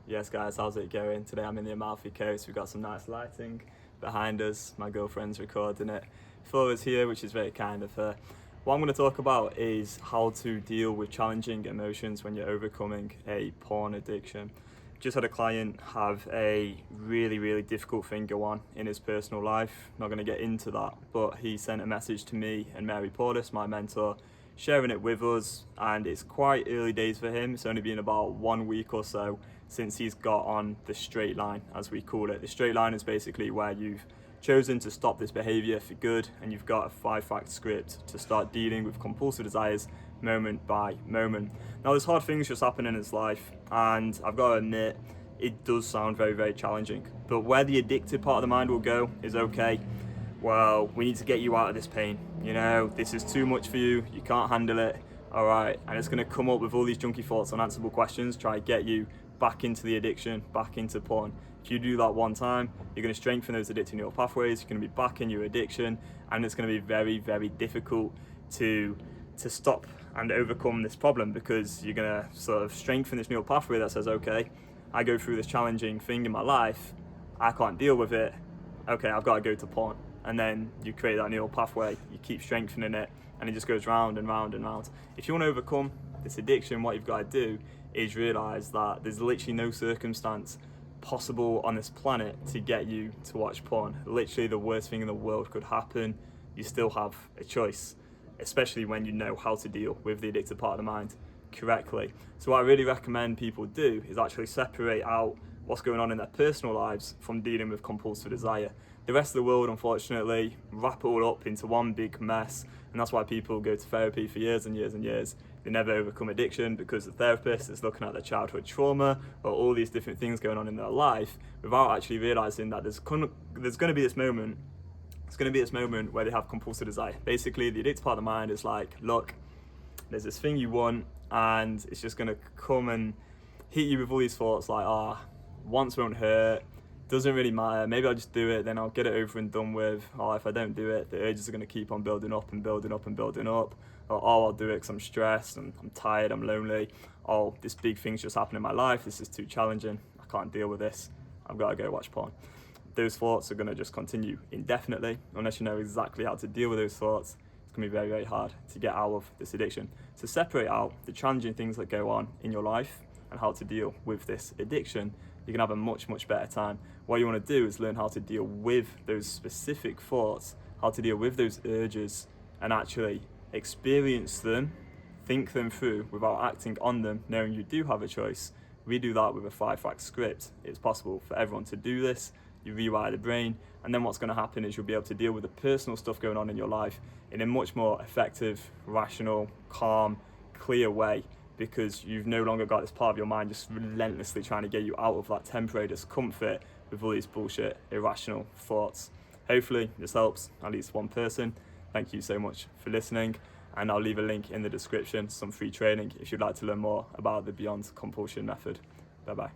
Yes guys, how's it going? Today I'm in the Amalfi Coast. We've got some nice lighting behind us. My girlfriend's recording it for us here, which is very kind of her. What I'm going to talk about is how to deal with challenging emotions when you're overcoming a porn addiction. Just had a client have a really difficult thing go on in his personal life. Not going to get into that, but he sent a message to me and Mary Portis, my mentor, sharing it with us, and it's quite early days for him. It's only been about 1 week or so since he's got on the straight line, as we call it. The straight line is basically where you've chosen to stop this behaviour for good, and you've got a 5-fact script to start dealing with compulsive desires moment by moment. Now there's hard things just happen in his life, and I've got to admit it does sound very challenging, but where the addictive part of the mind will go is, okay, well, we need to get you out of this pain, this is too much for you, you can't handle it, all right, and it's going to come up with all these junky thoughts, unanswerable questions, try to get you back into the addiction, back into porn. If you do that one time, you're going to strengthen those addictive neural pathways, you're going to be back in your addiction, and it's going to be very difficult to stop and overcome this problem, because you're going to sort of strengthen this neural pathway that says, okay, I go through this challenging thing in my life, I can't deal with it, okay, I've got to go to porn. And then you create that neural pathway, you keep strengthening it, and it just goes round and round and round. If you want to overcome this addiction, what you've got to do is realize that there's literally no circumstance possible on this planet to get you to watch porn. Literally the worst thing in the world could happen. You still have a choice, especially when you know how to deal with the addictive part of the mind correctly. So what I really recommend people do is actually separate out what's going on in their personal lives from dealing with compulsive desire. The rest of the world, unfortunately, wrap it all up into one big mess, and that's why people go to therapy for years and years and years. They never overcome addiction because the therapist is looking at their childhood trauma or all these different things going on in their life without actually realizing that there's going to be this moment. It's going to be this moment where they have compulsive desire. Basically, the addictive part of the mind is like, look, there's this thing you want, and it's just going to come and hit you with all these thoughts like, once won't hurt, doesn't really matter, maybe I'll just do it, then I'll get it over and done with. If I don't do it, the urges are going to keep on building up and building up and building up. Or I'll do it because I'm stressed and I'm tired, I'm lonely. This big thing's just happened in my life, this is too challenging, I can't deal with this, I've got to go watch porn. Those thoughts are going to just continue indefinitely. Unless you know exactly how to deal with those thoughts, it's going to be very hard to get out of this addiction. So separate out the challenging things that go on in your life and how to deal with this addiction. You can have a much better time. What you want to do is learn how to deal with those specific thoughts, how to deal with those urges, and actually experience them, think them through without acting on them, knowing you do have a choice. We do that with a 5-fact script. It's possible for everyone to do this. You rewire the brain, and then what's going to happen is you'll be able to deal with the personal stuff going on in your life in a much more effective, rational, calm, clear way, because you've no longer got this part of your mind just relentlessly trying to get you out of that temporary discomfort with all these bullshit, irrational thoughts. Hopefully this helps at least one person. Thank you so much for listening, and I'll leave a link in the description, some free training if you'd like to learn more about the Beyond Compulsion method. Bye bye.